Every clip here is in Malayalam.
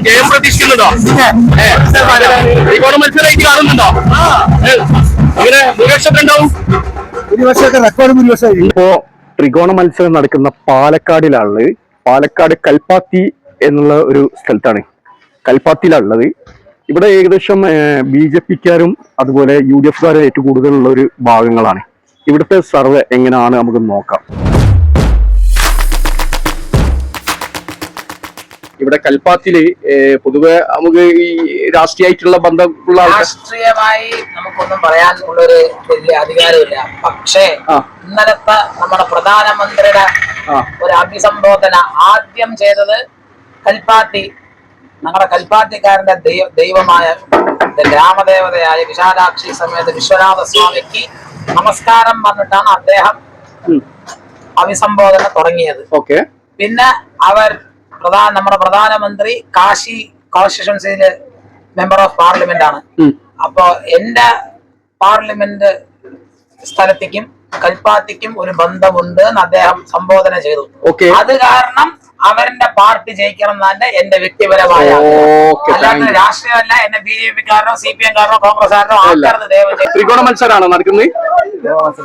ജയം പ്രതീക്ഷിക്കുന്നുണ്ടോ? ത്രികോണ മത്സരമായിട്ട് കാണുന്നുണ്ടോ? അങ്ങനെ ഭൂരിപക്ഷം ഉണ്ടാവും. ഇപ്പോ ത്രികോണ മത്സരം നടക്കുന്ന പാലക്കാടിലുള്ളത്. പാലക്കാട് കൽപ്പാത്തി എന്നുള്ള ഒരു സ്ഥലത്താണ്. കൽപ്പാത്തിയിലുള്ളത്. ഇവിടെ ഏകദേശം BJP-ക്കാരും അതുപോലെ UDF-കാരും ഏറ്റവും കൂടുതലുള്ള ഒരു ഭാഗങ്ങളാണ്. ഇവിടുത്തെ സർവേ എങ്ങനെയാണ് നമുക്ക് നോക്കാം. ഇവിടെ കൽപ്പാത്തില് പൊതുവെ നമുക്ക് ഈ രാഷ്ട്രീയമായിട്ടുള്ള ബന്ധമുള്ള രാഷ്ട്രീയമായി നമുക്കൊന്നും പറയാനുള്ളൊരു വലിയ അധികാരമില്ല. പക്ഷേ ഇന്നലത്തെ നമ്മുടെ പ്രധാനമന്ത്രിയുടെ ഒരു അഭിസംബോധന ആദ്യം ചെയ്തത് കൽപ്പാത്തി, ഞങ്ങളുടെ കൽപ്പാത്തിക്കാരന്റെ ദൈവമായ ഗ്രാമദേവതയായ വിശാലാക്ഷി സമേത വിശ്വനാഥ സ്വാമിക്ക് നമസ്കാരം പറഞ്ഞിട്ടാണ് അദ്ദേഹം അഭിസംബോധന തുടങ്ങിയത്. പിന്നെ നമ്മുടെ പ്രധാനമന്ത്രി കാശി കോൺസ്റ്റിറ്റ്യുവൻസിയില് മെമ്പർ ഓഫ് പാർലമെന്റ് ആണ്. അപ്പോ എന്റെ പാർലമെന്റ് സ്ഥലത്തേക്കും കൽപ്പാത്തിക്കും ഒരു ബന്ധമുണ്ട് എന്ന് അദ്ദേഹം സംബോധന ചെയ്തു. അത് കാരണം അവരുടെ പാർട്ടി ജയിക്കണം എന്നാണ് എന്റെ വ്യക്തിപരമായ, അല്ലാതെ രാഷ്ട്രീയമല്ല. എന്നെ BJP-കാരനോ CPM-കാരനോ കോൺഗ്രസ്സുകാരനോ ആൾക്കാരുടെ ദൈവം. ത്രികോണ മത്സരമാണോ നടക്കുന്നത്?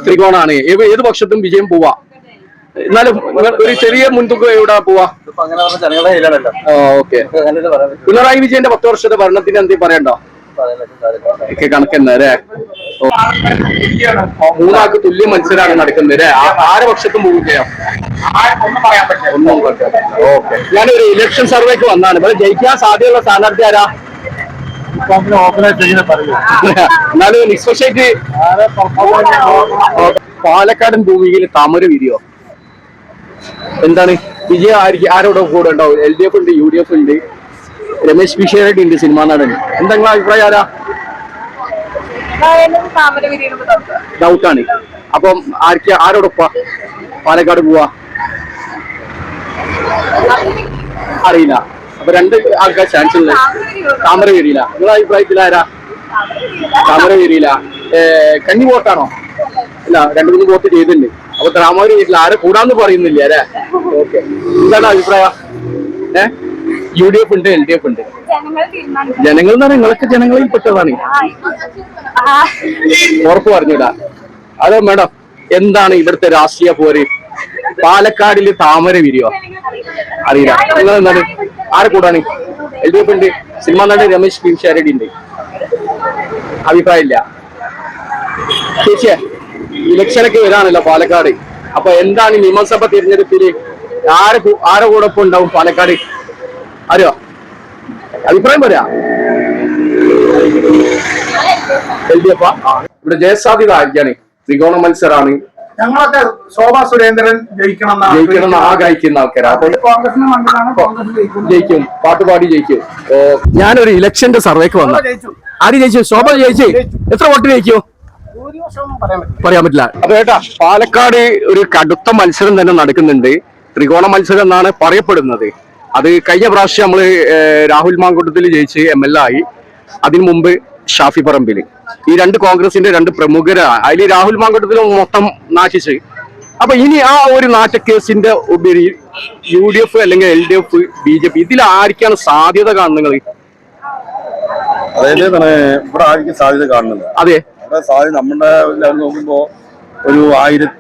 ത്രികോണാണ്. ഏത് പക്ഷത്തും വിജയം പോവാ. എന്നാലും ഒരു ചെറിയ മുൻതൂക്കം എവിടെ പോവാ? പിണറായി വിജയന്റെ 10 വർഷത്തെ ഭരണത്തിന് എന്തെങ്കിലും പറയണ്ടോ? കണക്കന്നെ അല്ലേ? മൂന്നാൾക്ക് തുല്യ മത്സരമാണ് നടക്കുന്നത് അല്ലേ? ആരെ പക്ഷത്തും പോവുകയോ ഒന്നും പറ്റില്ല. ഓക്കെ, ഞാനൊരു ഇലക്ഷൻ സർവേക്ക് വന്നാണ്. ഇവിടെ ജയിക്കാൻ സാധ്യതയുള്ള സ്ഥാനാർത്ഥി ആരാ? എന്നാലും നിഷ്പക്ഷമായിട്ട് പാലക്കാടൻ ഭൂമിയിൽ താമര വിരിയോ? എന്താണ് വിജയം ആരോടെ കൂടെ ഉണ്ടാവും? LDF ഉണ്ട്, UDF ഉണ്ട്, രമേശ് പിഷേരടി ഉണ്ട്, സിനിമാ നടൻ. എന്താ നിങ്ങളെ അഭിപ്രായം? ആരാ? ഡൗട്ടാണ്. അപ്പം ആരോടൊപ്പാ പാലക്കാട് പോവാ? അറിയില്ല. അപ്പൊ രണ്ട് ആൾക്കാർ ചാൻസ് ഉണ്ട്. താമര വരില്ല. നിങ്ങളെ അഭിപ്രായത്തിൽ ആരാ? താമര വരില്ല. കന്നി വോട്ടാണോ? ഇല്ല, 2-3 വോട്ട് ചെയ്തിട്ടുണ്ട്. അപ്പൊ താമര വരില്ല. ആരെ കൂടാന്ന് പറയുന്നില്ല അല്ലേ? ഓക്കെ, എന്താണ് അഭിപ്രായം? UDF ഉണ്ട്, LDF ഉണ്ട്. ജനങ്ങൾ എന്ന് പറഞ്ഞാൽ നിങ്ങളൊക്കെ ജനങ്ങളിൽ പെട്ടതാണ്. ഉറപ്പ് പറഞ്ഞിടാ. അതോ മേഡം, എന്താണ് ഇവിടുത്തെ രാഷ്ട്രീയ പോര്? പാലക്കാടില് താമര വിരിയോ? അറിയില്ല. നിങ്ങൾ എന്താണ് ആരെ കൂടാണ്? LDF ഉണ്ട്, സിനിമാ നടൻ രമേശ് പിഷാരടി ഉണ്ട്. അഭിപ്രായം ഇല്ല. ചേച്ചിയെ, ഇലക്ഷനൊക്കെ വരാണല്ലോ പാലക്കാട്. അപ്പൊ എന്താണ് നിയമസഭ തിരഞ്ഞെടുപ്പില് ആരെ കൂടെ ഒപ്പം ഉണ്ടാവും പാലക്കാട്? അറിയോ? അഭിപ്രായം പറയാ. LDF ഇവിടെ ജയസാധ്യത ആയിരിക്കാണ്. ത്രികോണ മത്സരമാണ്. ഞങ്ങളൊക്കെ ശോഭാ സുരേന്ദ്രൻ ജയിക്കണം ആഗ്രഹിക്കുന്ന ആൾക്കാരാ. ജയിക്കും, പാട്ടുപാടി ജയിക്കും. ഞാനൊരു ഇലക്ഷന്റെ സർവേക്ക് വന്നു. ആര് ജയിച്ചു? ശോഭ ജയിച്ചു. എത്ര വോട്ട് ജയിക്കും? പറയാൻ പറ്റില്ല. അപ്പൊ ഏട്ടാ, പാലക്കാട് ഒരു കടുത്ത മത്സരം തന്നെ നടക്കുന്നുണ്ട്. ത്രികോണ മത്സരം എന്നാണ് പറയപ്പെടുന്നത്. അത് കഴിഞ്ഞ പ്രാവശ്യം നമ്മള് രാഹുൽ മാങ്കൂട്ടത്തിൽ ജയിച്ച് MLA ആയി. അതിനു മുമ്പ് ഷാഫി പറമ്പിൽ. ഈ രണ്ട് കോൺഗ്രസിന്റെ 2 പ്രമുഖരാണ്. അതിൽ രാഹുൽ മാങ്കൂട്ടത്തിൽ മൊത്തം നാശിച്ച്. അപ്പൊ ഇനി ആ ഒരു നാറ്റക്കേസിന്റെ ഉപരി UDF അല്ലെങ്കിൽ LDF, BJP ഇതിൽ ആർക്കാണ് സാധ്യത കാണുന്നത്? അതായത് ഇവിടെ ആയിരിക്കും സാധ്യത കാണുന്നത്. അതെ, സാധ്യത നമ്മുടെ നോക്കുമ്പോ ഒരു 1000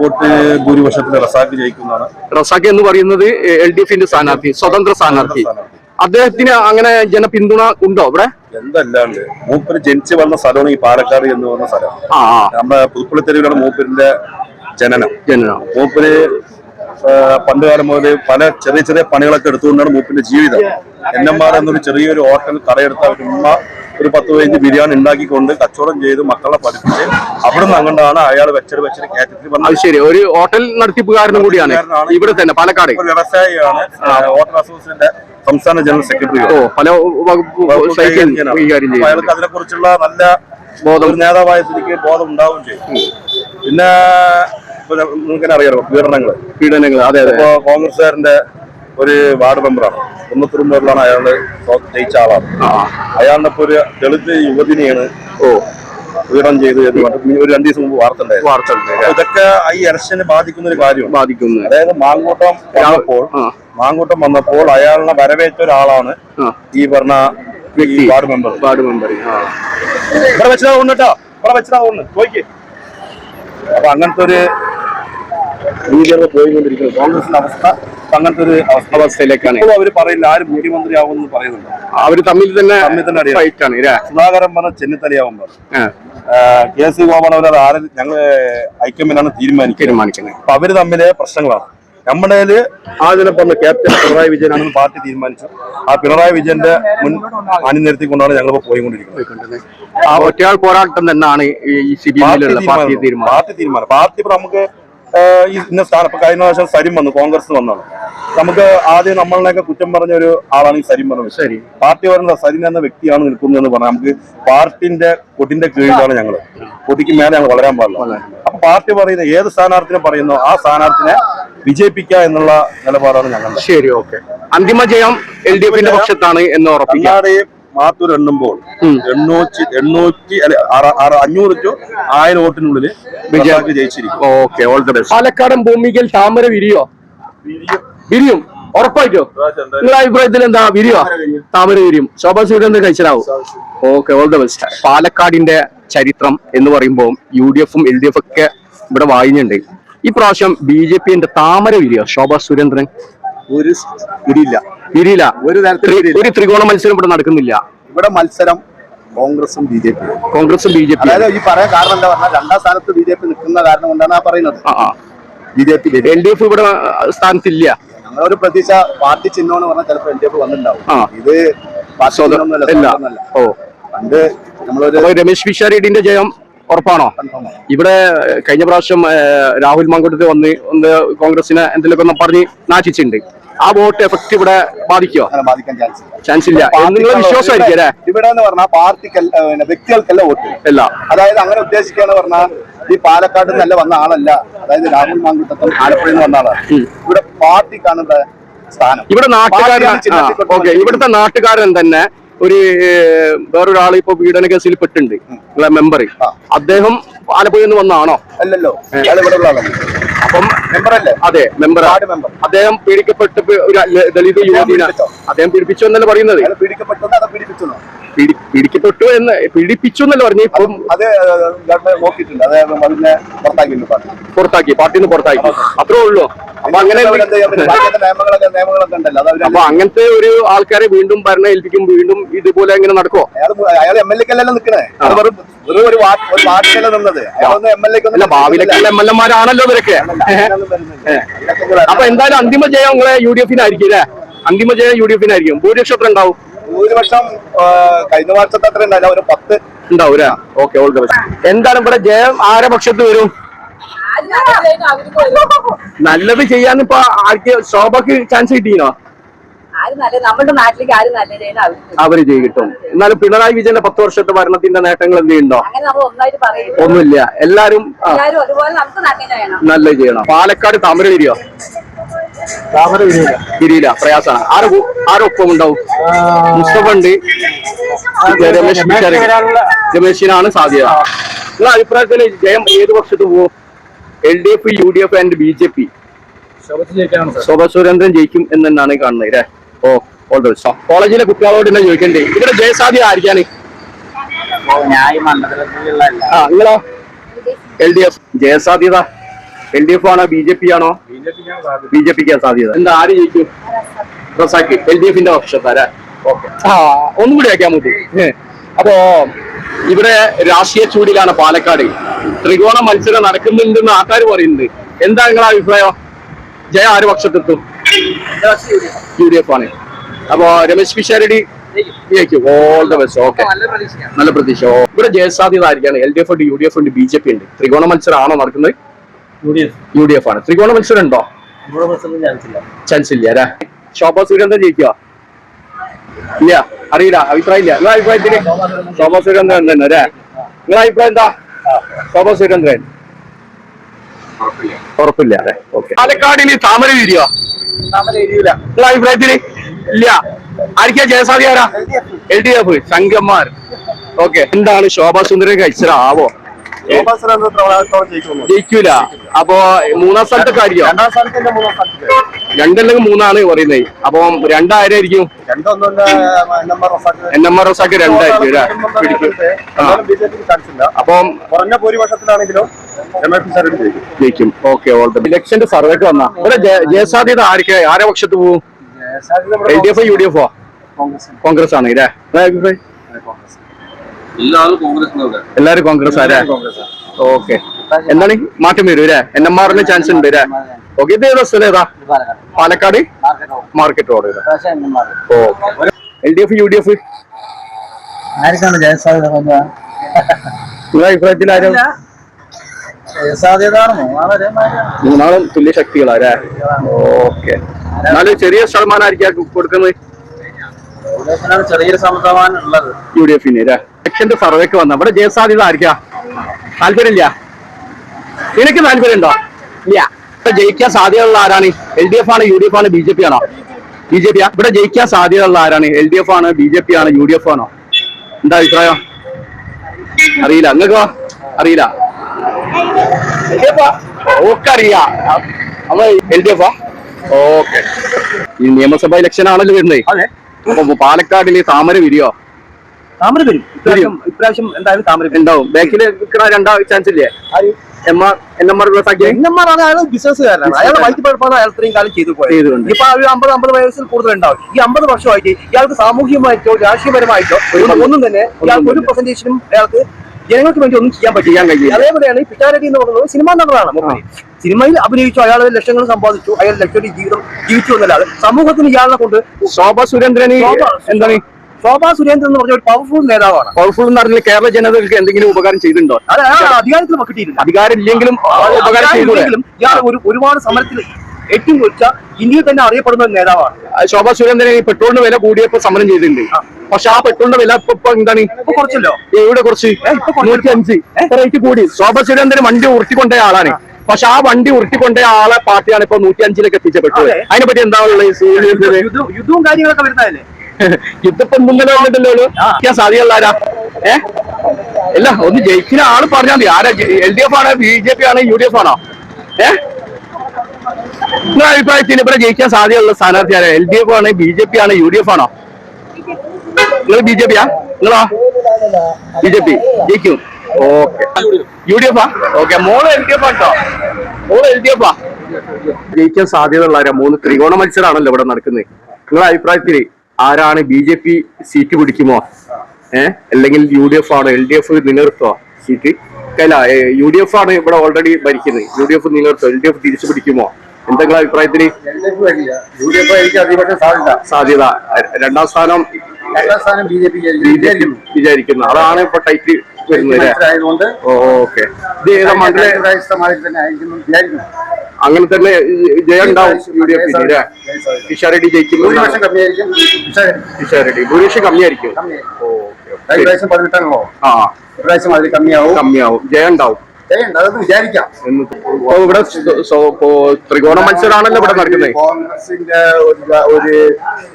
വോട്ട് ഭൂരിപക്ഷത്തിൽ റസാഖ് ജയിക്കുന്നതാണ്. റസാഖ് എന്ന് പറയുന്നത് LDF-ന്റെ സ്ഥാനാർത്ഥി, സ്വതന്ത്ര സ്ഥാനാർത്ഥി. അദ്ദേഹത്തിന് അങ്ങനെ ജനപിന്തുണ ഉണ്ടോ ഇവിടെ? എന്തല്ലാണ്ട് മൂപ്പര് ജനിച്ചു വന്ന സ്ഥലമാണ് ഈ പാലക്കാട് എന്ന് പറഞ്ഞ സ്ഥലം. നമ്മുടെ പുതുപ്പള്ളിത്തെരുവിലാണ് മൂപ്പരിന്റെ ജനനം. മൂപ്പര് പണ്ട് കാലം മുതൽ പല ചെറിയ ചെറിയ പണികളൊക്കെ എടുത്തുകൊണ്ടാണ് മൂപ്പിന്റെ ജീവിതം. എന്നമ്മാർ എന്നൊരു ചെറിയൊരു ഹോട്ടൽ കടയെടുത്ത ഒരു ഉമ്മ ഒരു 10-15 ബിരിയാണി ഉണ്ടാക്കിക്കൊണ്ട് കച്ചവടം ചെയ്ത് മക്കളെ പഠിപ്പിച്ച് അവിടെ നിന്ന് അങ്ങോട്ടാണ് അയാൾ വെച്ചൊരു കയറ്റത്തിൽ വന്നത്. ശരി, ഒരു ഹോട്ടൽ നടത്തിപ്പുകാരനും കൂടിയാണ് ഇവിടെ തന്നെ പാലക്കാട്. വ്യവസായിയാണ്, ഹോട്ടൽ അസോസിയേഷന്റെ സംസ്ഥാന ജനറൽ സെക്രട്ടറി. അയാൾക്ക് അതിനെ കുറിച്ചുള്ള നല്ല ബോധം, നേതാവായ സ്ഥിതിക്ക് ബോധം ഉണ്ടാവുകയും ചെയ്യും. പിന്നെ നിങ്ങൾക്കെന്നെ അറിയാലോ പീഡനങ്ങൾ. അതെ, ഇപ്പോ കോൺഗ്രസ്സുകാരന്റെ ഒരു വാർഡ് മെമ്പറാണ്, കുന്നത്തുറുമ്പൂരിലാണ് അയാള് ജയിച്ച ആളാണ്. അയാളുടെ ഇപ്പൊ ഒരു ദളിത് യുവതിനെയാണ് പീഡനം ചെയ്ത് ഒരു 2 ദിവസം മുമ്പ് വാർത്ത ഉണ്ടായിരുന്നു. ഇതൊക്കെ ഈ ഇലക്ഷനെ ബാധിക്കുന്ന ഒരു കാര്യമാണ്. അതായത് മാങ്കൂട്ടം വന്നപ്പോൾ മാങ്കൂട്ടം വന്നപ്പോൾ അയാളിനെ വരവേറ്റ ഒരാളാണ് ഈ പറഞ്ഞ വ്യക്തി, വാർഡ് മെമ്പർ. ഇവിടെ വെച്ചതാ തോന്നുന്നു കേട്ടോ, ഇവിടെ വെച്ചതാ തോന്നുന്നു ചോദിക്ക്. അപ്പൊ അങ്ങനത്തെ ഒരു രീതിയിൽ പോയിക്കൊണ്ടിരിക്കുന്നത് കോൺഗ്രസിന്റെ അവസ്ഥ. അങ്ങനത്തെ ഒരു അവസ്ഥയിലേക്കാണ് അവര് പറയില്ല ആര് മുഖ്യമന്ത്രി ആവുമെന്ന് പറയുന്നുണ്ട്. അവര് തമ്മിൽ തന്നെ അറിയാം. സുധാകരൻ പറഞ്ഞ ചെന്നിത്തലയാവും പറഞ്ഞു, KC ഗോപാലൻ ആരും ഞങ്ങള് ഐക്യമെന്നാണ് തീരുമാനിക്കുന്നത്. അപ്പൊ അവര് തമ്മിലെ പ്രശ്നങ്ങളാണ്. നമ്മുടെ ആദ്യം പറഞ്ഞ ക്യാപ്റ്റൻ പിണറായി വിജയനാണെന്ന് പാർട്ടി തീരുമാനിച്ചു. ആ പിണറായി വിജയന്റെ മുൻ അണിനിരത്തിക്കൊണ്ടാണ് ഞങ്ങളിപ്പോ പോയിക്കൊണ്ടിരിക്കുന്നത്. ആ ഒറ്റയാൾ പോരാട്ടം തന്നെയാണ് ഈ പാർട്ടി തീരുമാനം. പാർട്ടി ഇപ്പൊ നമുക്ക് ഈ ഇന്ന സ്ഥാനം ഇപ്പൊ കഴിഞ്ഞ പ്രാവശ്യം സരിം വന്നു, കോൺഗ്രസ് വന്നാണ്. നമുക്ക് ആദ്യം നമ്മളിനെയൊക്കെ കുറ്റം പറഞ്ഞ ഒരു ആളാണ് ഈ സരിം പറഞ്ഞത്. ശരി, പാർട്ടി പറയുന്നത് സരിൻ എന്ന വ്യക്തിയാണ് നിൽക്കുന്നതെന്ന് പറഞ്ഞാൽ നമുക്ക് പാർട്ടിന്റെ കൊടിന്റെ കീഴിലാണ് ഞങ്ങള്, കൊടിക്ക് മേലെ ഞങ്ങൾ വളരാൻ പാടില്ല. അപ്പൊ പാർട്ടി പറയുന്ന ഏത് സ്ഥാനാർത്ഥിനെ പറയുന്നോ ആ സ്ഥാനാർത്ഥിനെ വിജയിപ്പിക്കുക എന്നുള്ള നിലപാടാണ് ഞങ്ങൾ. ശരി, ഓക്കെ. അന്തിമ ജയം LDFന്റെ പക്ഷത്താണ് എന്ന് ഉറപ്പിക്കും. മാത്തൂർ എണ്ണുമ്പോൾ 500 to 1000 വോട്ടിനുള്ളിൽ വിജയാക്കി ജയിച്ചിരിക്കും. Okay, all the best. പാലക്കാടൻ ഭൂമികയിൽ താമര വിരിയോ? വിരിയും, ഉറപ്പായിട്ടോ? നിങ്ങളുടെ അഭിപ്രായത്തിൽ എന്താ? വിരിയോ? താമര വിരിയും. ശോഭാ സുരേന്ദ്രൻ കഴിച്ചിട്ടാവും. Okay, all the best. പാലക്കാടിന്റെ ചരിത്രം എന്ന് പറയുമ്പോൾ UDFും LDF ഒക്കെ ഇവിടെ വായിഞ്ഞുണ്ട്. ഈ പ്രാവശ്യം BJPന്റെ താമര വിരിയോ? ശോഭാ സുരേന്ദ്രൻ ഒരു വിരിയില്ല. ഒരു ത്രികോണ മത്സരം ഇവിടെ നടക്കുന്നില്ല. ഇവിടെ മത്സരം കോൺഗ്രസും BJP. അതായത് ഈ പറയാൻ കാരണം എന്താ പറഞ്ഞാൽ 2ാം സ്ഥാനത്ത് BJP നിൽക്കുന്ന കാരണം കൊണ്ടാണ് ആ പറയുന്നത്. BJP LDF ഇവിടെ സ്ഥാനത്തില്ല. ഞങ്ങളൊരു പ്രതീക്ഷ പാർട്ടി ചിഹ്നമെന്ന് പറഞ്ഞാൽ ചിലപ്പോൾ LDF വന്നിട്ടുണ്ടാവും. ഇത് പണ്ട് നമ്മളൊരു രമേശ് പിഷാരടിന്റെ ജയം ഉറപ്പാണോ? ഇവിടെ കഴിഞ്ഞ പ്രാവശ്യം രാഹുൽ മാങ്കൂട്ടത്തിൽ ഒന്ന് കോൺഗ്രസിനെ എന്തെങ്കിലുമൊക്കെ പറഞ്ഞ് നാശിച്ചിട്ടുണ്ട്. ആ വോട്ട് എഫക്ട് ഇവിടെ ബാധിക്കോ? ബാധിക്കാൻ ചാൻസ് ഇല്ല. നിങ്ങളെ വിശ്വാസമായിരിക്കും അല്ലേ? ഇവിടെ എന്ന് പറഞ്ഞാൽ പാർട്ടിക്കല്ല വ്യക്തികൾക്കല്ല വോട്ട് അല്ല. അതായത് അങ്ങനെ ഉദ്ദേശിക്കാന്ന് പറഞ്ഞാൽ ഈ പാലക്കാട് നിന്നല്ല വന്ന ആളല്ല. അതായത് രാഹുൽ മാങ്കൂട്ടത്തും ആലപ്പുഴയിൽ നിന്ന് വന്ന ആളാണ്. ഇവിടെ പാർട്ടിക്കാണ് സ്ഥാനം. ഇവിടെ ഇവിടുത്തെ നാട്ടുകാരൻ തന്നെ ഒരു വേറൊരാൾ ഇപ്പൊ പീഡന കേസിൽ പെട്ടുണ്ട്, നിങ്ങളെ മെമ്പർ. അദ്ദേഹം ആലപ്പുഴയിൽ നിന്ന് വന്നാണോ? അല്ലല്ലോ, അപ്പം മെമ്പറല്ലേ? അതെ, മെമ്പർ. അദ്ദേഹം പീഡിക്കപ്പെട്ട് ഒരു ദളിത് യുവതിനെ അദ്ദേഹം പീഡിപ്പിച്ചു എന്നല്ല പറയുന്നത്. പീഡിക്കപ്പെട്ടു എന്ന് പീഡിപ്പിച്ചു എന്നല്ല പറഞ്ഞു. ഇപ്പം പുറത്താക്കി, പാർട്ടിന്ന് പുറത്താക്കി, അത്രേ ഉള്ളൂ. അപ്പൊ അങ്ങനെ അപ്പൊ അങ്ങനത്തെ ഒരു ആൾക്കാരെ വീണ്ടും ഭരണം ഏൽപ്പിക്കും, വീണ്ടും ഇതുപോലെ എങ്ങനെ നടക്കുമോ? അയാൾ MLA-ക്കല്ലല്ലോ നിൽക്കണേ, അല്ല, ഭാവിയിലേക്കുള്ള MLA-മാരാണല്ലോ ഇവരൊക്കെ. അപ്പൊ എന്തായാലും അന്തിമ ജയം നിങ്ങളെ UDF-നായിരിക്കും അല്ലേ? അന്തിമ ജയം UDF-നായിരിക്കും. ഭൂരിപക്ഷം എത്ര ഉണ്ടാവും? ഭൂരിപക്ഷം കഴിഞ്ഞ വർഷത്തെ അത്ര ഉണ്ടാവില്ല, ഒരു 10 ഉണ്ടാവും അല്ലേ? Okay, all the best. എന്താണ് ഇവിടെ ജയം ആരെ പക്ഷത്ത് വരും? നല്ലത് ചെയ്യാന്ന് ഇപ്പൊ ആർക്ക് ശോഭക്ക് ചാൻസ് കിട്ടീനോ? അവര് കിട്ടും. എന്നാലും പിണറായി വിജയന്റെ 10 വർഷത്തെ ഭരണത്തിന്റെ നേട്ടങ്ങൾ എന്ത് ചെയ്യുന്നുണ്ടോ? ഒന്നുമില്ല. എല്ലാരും നല്ലത് ചെയ്യണം. പാലക്കാട് താമര വിരിയോ? വിരിയില്ല, പ്രയാസമാണ്. ആരൊപ്പം ഉണ്ടാവും? മുസ്തഫ ഉണ്ട്, രമേശിനാണ് സാധ്യത. നിങ്ങളുടെ അഭിപ്രായത്തിൽ ജയം ഏത് പക്ഷത്ത് പോകും? LDF, UDF and BJP. Shobha Surendran ജയിക്കും എന്ന് തന്നെയാണ് കാണുന്നത് അല്ലേ? ഓ, ഓൾ ദി ബെസ്റ്റ്. കോളേജിലെ കുട്ടികളോട് തന്നെ ചോദിക്കണ്ടേ, ഇവിടെ ജയസാധ്യത ആയിരിക്കാണ്? നിങ്ങളോ? LDF. ജയസാധ്യത LDF ആണോ BJP ആണോ? BJPക്ക് സാധ്യത. എന്താ, ആര് ജയിക്കും? റസാഖ് LDF-ന്റെ പക്ഷത്താരാ? ഓക്കെ, ഒന്നും കൂടി ആക്കിയാൽ മതി. അപ്പോ ഇവിടെ രാഷ്ട്രീയ ചൂടിലാണ് പാലക്കാട്. ത്രികോണ മത്സരം നടക്കുന്നുണ്ടെന്ന് ആൾക്കാർ പറയുന്നുണ്ട്. എന്താ നിങ്ങളെ അഭിപ്രായം? ജയ ആര് പക്ഷത്തെത്തും? UDF ആണ്. അപ്പോ രമേശ് പിഷാരടി ജയിക്കും. All the best. ഓക്കെ, നല്ല പ്രതീക്ഷ. ഇവിടെ ജയസാധ്യത ആയിരിക്കാണ്? LDF ഉണ്ട്, UDF ഉണ്ട്, BJP ഉണ്ട്. ത്രികോണ മത്സരം ആണോ നടക്കുന്നത്? UDF ആണ്. ത്രികോണ മത്സരം ഉണ്ടോ? ചാൻസ് ഇല്ല അല്ലേ? ശോഭാ സുരേന്ദ്രൻ ജയിക്കുക? ഇല്ല, അറിയില്ല, അഭിപ്രായം ഇല്ല. നിങ്ങളുടെ അഭിപ്രായത്തിന് ശോഭാ സുരേന്ദ്രൻ തന്നെ അല്ലേ? നിങ്ങളുടെ അഭിപ്രായം എന്താ? ശോഭാ സുരേന്ദ്രൻ ഉറപ്പില്ല അല്ലേ? ഓക്കെ. പാലക്കാടിന് താമര വിരിയോ? നിങ്ങളുടെ അഭിപ്രായത്തിന് ഇല്ല. ആയിരിക്കാ ജയസാധ്യത? LDF, സംഘന്മാർ. ഓക്കെ. എന്താണ് ശോഭാ സുന്ദരൻ കഴിച്ചതാവോ? ശോഭാ സുരേന്ദ്രൻ പ്രവണത്തോളം ജയിക്കുന്നു. ജയിക്കൂല. അപ്പൊ മൂന്നാം സ്ഥാനത്തൊക്കെ ആയിരിക്കും. രണ്ടാം സ്ഥാനത്തിന്റെ മൂന്നാം സ്ഥാനത്ത് രണ്ടല്ലെങ്കിൽ മൂന്നാണ് പറയുന്നത്. അപ്പൊ രണ്ടായിരിക്കും. രണ്ടൊന്നുമില്ല. NMR റസാക്ക് രണ്ടായിരിക്കും ബിജെപിക്ക് ചാൻസില്ല. അപ്പം കുറഞ്ഞ ഭൂരിപക്ഷത്തിലാണെങ്കിലും രമേശ് പിഷാരടി ജയിക്കും. ഓക്കെ. ഇലക്ഷന്റെ സർവേക്ക് വന്ന ഇവിടെ ജയസാധ്യത ആരെ പക്ഷത്ത് പോവും? LDF UDF കോൺഗ്രസ് ആണ് ഇല്ലേ? എല്ലാരും കോൺഗ്രസ് ആരെ? ഓക്കെ. എന്താണ് മാറ്റം വരും അല്ലേ? NMR ചാൻസ് ഉണ്ട് അല്ലേ? ഓക്കെ. ഇത് ഏതാ സ്ഥലം? ഏതാ? Palakkad market road. Okay. LDF UDF ആർക്കാണ് ജയസാധ്യത? നിങ്ങളുടെ അഭിപ്രായത്തിൽ ആരും? മൂന്നാളും തുല്യ ശക്തികളാ അല്ലേ? ഓക്കെ. എന്നാലും ചെറിയ ശതമാനം ആയിരിക്കും കൊടുക്കുന്നത്. ചെറിയൊരു ശതമാനം ഉള്ളത് UDF അല്ലേ? ഇലക്ഷന്റെ സർവേക്ക് വന്ന ഇവിടെ ജയസാധ്യത ആയിരിക്കാ? താല്പര്യമില്ല. നിനക്ക് താല്പര്യം ഉണ്ടോ? ഇല്ല. ഇവിടെ ജയിക്കാൻ സാധ്യതയുള്ള ആരാണ്? LDF ആണ്, UDF ആണ്, BJP ആണോ? BJP ആ. ഇവിടെ ജയിക്കാൻ സാധ്യതയുള്ള ആരാണ്? LDF ആണ്, BJP ആണ്, UDF ആണോ? എന്താ അഭിപ്രായം? അറിയില്ല. നിങ്ങൾക്കോ? അറിയില്ല. ഓക്കെ. അറിയാം. അപ്പൊ LDF ആ. ഓക്കെ. ഈ നിയമസഭാ ഇലക്ഷൻ ആണല്ലോ വരുന്നത്. അപ്പൊ പാലക്കാടില് താമര വിരിയോ? താമര വരും. ഇപ്രാവശ്യം എന്തായാലും താമര ഉണ്ടാവും. ബാക്കിൽ നിൽക്കണ രണ്ടാം ചാൻസ് ഇല്ലേ? NMR അയാൾ ബിസിനസ്സുകാരനാണ്. അയാൾ വൈദ്യുതി പഴപ്പാണ് അയാൾ ഇത്രയും കാലം ചെയ്തു പോയത്. ഇപ്പൊ ഒരു 50 വയസ്സിൽ കൂടുതൽ ഉണ്ടാവും. ഈ 50 വർഷമായിട്ട് ഇയാൾക്ക് സാമൂഹികമായിട്ടോ രാഷ്ട്രീയപരമായിട്ടോ ഒന്നും തന്നെ ഇയാൾക്ക് ഒരു പെർസെന്റേജിനും അയാൾക്ക് ജനങ്ങൾക്ക് വേണ്ടി ഒന്നും ചെയ്യാൻ കഴിയില്ല. അതേപോലെയാണ് പിഷാരടി എന്ന് പറയുന്നത് സിനിമാ നടനാണ്. സിനിമയിൽ അഭിനയിച്ചു, അയാൾ ലക്ഷങ്ങൾ സമ്പാദിച്ചു, അയാൾ ലക്ഷറി ജീവിതം ജീവിച്ചു എന്നല്ലാതെ സമൂഹത്തിന് ഇയാളെ കൊണ്ട് ശോഭാ സുരേന്ദ്രൻ എന്താണ്? ശോഭാ സുരേന്ദ്രൻ എന്ന് പറഞ്ഞ ഒരു പവർഫുൾ നേതാവാണ്. പവർഫുൾ എന്ന് പറഞ്ഞാൽ കേരള ജനതകൾക്ക് എന്തെങ്കിലും ഉപകാരം ചെയ്തിട്ടുണ്ടോ? അത് അയാൾ അധികാരത്തിൽ കിട്ടിയിട്ടില്ല. അധികാരം ഇല്ലെങ്കിലും ഉപകാരം ചെയ്തെങ്കിലും ഇയാൾ ഒരുപാട് സമരത്തിൽ ഏറ്റവും കുറിച്ച ഇന്ത്യയിൽ തന്നെ അറിയപ്പെടുന്ന ഒരു നേതാവാണ്. ശോഭാ സുരേന്ദ്രൻ പെട്രോളിന് വില കൂടിയപ്പോ സമരം ചെയ്തിട്ടുണ്ട്. പക്ഷെ ആ പെട്രോളിന്റെ വില ഇപ്പൊ എന്താണ്? ഇപ്പൊ കുറച്ചല്ലോ. എവിടെ കുറച്ച്? 105 റേറ്റ് കൂടി. ശോഭാ സുരേന്ദ്രൻ വണ്ടി ഉരുട്ടിക്കൊണ്ട ആളാണ്. പക്ഷെ ആ വണ്ടി ഉരുട്ടിക്കൊണ്ട ആളെ പാർട്ടിയാണ് ഇപ്പൊ 105 എത്തിച്ച പെട്രോൾ. അതിനെ പറ്റി എന്താ ഉള്ളത്? യുദ്ധവും കാര്യങ്ങളൊക്കെ വരുന്നതല്ലേ? യുദ്ധപ്പം മുന്നേ വന്നിട്ടല്ലോ. സാധ്യതയുള്ള ആരാ? അല്ല, ഒന്ന് ജയിക്കുന്ന ആള് പറഞ്ഞാൽ മതി. ആരാ? LDF ആണ്, BJP ആണ്, UDF ആണോ? നിങ്ങളുടെ അഭിപ്രായത്തിൽ ഇവിടെ ജയിക്കാൻ സാധ്യതയുള്ള സ്ഥാനാർത്ഥി ആരാ? LDF ആണ്, BJP ആണ്, UDF ആണോ? നിങ്ങൾ BJP ആ? നിങ്ങളോ? BJP ജയിക്കും. ഓക്കെ. UDF ആ? ഓക്കെ. മോള് LDF ആട്ടോ? മോള് LDF ആ? ജയിക്കാൻ സാധ്യതയുള്ള ആരാ? 3 ത്രികോണ മത്സരമാണല്ലോ ഇവിടെ നടക്കുന്നത്. നിങ്ങളുടെ അഭിപ്രായത്തിൽ ആരാണ്? BJP സീറ്റ് പിടിക്കുമോ? അല്ലെങ്കിൽ UDF ആണോ? LDF നിലനിർത്തോ സീറ്റ്? അല്ല, UDF ആണ് ഇവിടെ ഓൾറെഡി ഭരിക്കുന്നത്. UDF നിലനിർത്തോ? LDF തിരിച്ചു പിടിക്കുമോ? എന്തെങ്കിലും അഭിപ്രായത്തിൽ? സാധ്യത. രണ്ടാം സ്ഥാനം BJP വിചാരിക്കുന്നു. അതാണ് ഇപ്പൊ ടൈറ്റ് വരുന്നത്. ഓക്കെ. ഇത് ഏതാ മണ്ഡലം? അങ്ങനെ തന്നെ ജയം ഉണ്ടാവും UDF. പിഷാരടി ജയിക്കുന്നു. പിഷാരടി ഭൂരിപക്ഷം കമ്മിയായിരിക്കും. കമ്മിയാവും. ജയം ഉണ്ടാവും. വിചാരിക്കാം. ഇവിടെ ത്രികോണ മത്സരമാണല്ലോ ഇവിടെ നടക്കുന്നത്. കോൺഗ്രസിന്റെ ഒരു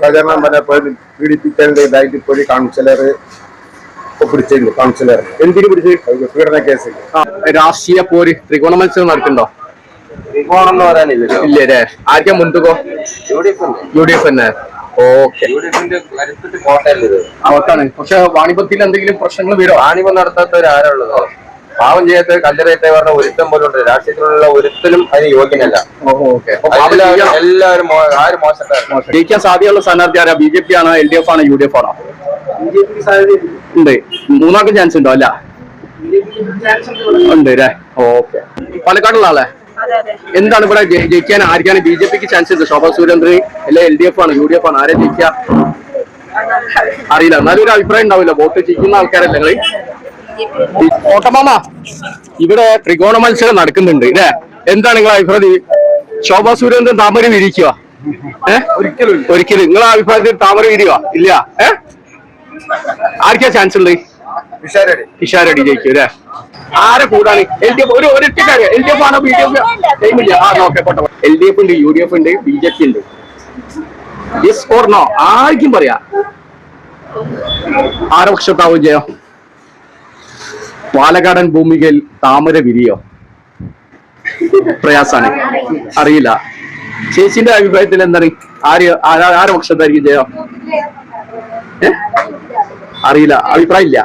പ്രചരണം പീഡിപ്പിക്കേണ്ടതായിട്ട് ഇപ്പോൾ കൗൺസിലർ പിടിച്ചിരുന്നു. കൗൺസിലർ എന്തിനു പിടിച്ച്? പീഡന കേസിൽ. രാഷ്ട്രീയ പോര് ത്രികോണ മത്സരം നടക്കുന്നുണ്ടോ? ത്രികോണം എന്ന് പറയാനില്ല. ഇല്ലേ? ആർക്കാ മുൻതുകോ? UDF തന്നെ. ഓക്കെ. കോട്ടയാണ്. പക്ഷെ വാണിഭത്തിൽ എന്തെങ്കിലും പ്രശ്നങ്ങൾ വരും? വാണിഭം നടത്താത്തവരാരുള്ളത്? പാവം ചെയ്യാത്ത കല്ലറയത്തെ പറഞ്ഞ ഒരുത്തം പോലും ഉണ്ട്. രാഷ്ട്രീയത്തിലുള്ള ഒരുത്തലും അതിന് യോഗ്യനല്ല. എല്ലാവരും ആരും മോശക്കാരാണ്. ജയിക്കാൻ സാധ്യതയുള്ള സ്ഥാനാർത്ഥി ആരാ? BJP ആണോ? LDF ആണോ? UDF ആണോ? ഉണ്ട്. മൂന്നാർക്കും ചാൻസ് ഉണ്ടോ? അല്ല, ഉണ്ട് അല്ലേ? ഓക്കെ. പാലക്കാടുള്ള ആളെ എന്താണ് ഇവിടെ ജയിക്കാൻ ആർക്കാണ്? BJPക്ക് ചാൻസ് ഉണ്ട്? ശോഭാ സുരേന്ദ്രൻ അല്ലെ LDF ആണ്, UDF ആണ്? ആരെ ജയിക്കുക അറിയില്ല. എന്നാലും ഒരു അഭിപ്രായം ഉണ്ടാവില്ല. വോട്ട് ചെയ്യുന്ന ആൾക്കാരല്ലേ നിങ്ങൾ? ഓട്ടമാമ, ഇവിടെ ത്രികോണ മത്സരം നടക്കുന്നുണ്ട് അല്ലേ? എന്താണ് നിങ്ങളെ അഭിപ്രായം? ശോഭാ സുരേന്ദ്രൻ താമര വിരിക്കുക? ഒരിക്കലും. നിങ്ങളെ അഭിപ്രായത്തിൽ താമര വിരിക്കുക? ഇല്ല. ആർക്കാ ചാൻസ് ഉള്ളത്? പിഷാരടി ജയിക്കും അല്ലേ? ആരെ കൂടാണ്? LDF ഒരൊറ്റക്കാര്. LDF ആണോ? BJP? ടൈമില്ല. നോക്കെ പോട്ടെ. LDF ഉണ്ട്, UDF ഉണ്ട്, BJP ഉണ്ട്. Yes or no? ആർക്കും പറയാ. ആരെ പക്ഷത്താവും ജയം? പാലക്കാടൻ ഭൂമികയിൽ താമര വിരിയോ? പ്രയാസാണ്, അറിയില്ല. ചേച്ചിന്റെ അഭിപ്രായത്തിൽ എന്താണ്? ആരെ പക്ഷത്തായിരിക്കും ജയം? അറിയില്ല, അഭിപ്രായം ഇല്ല.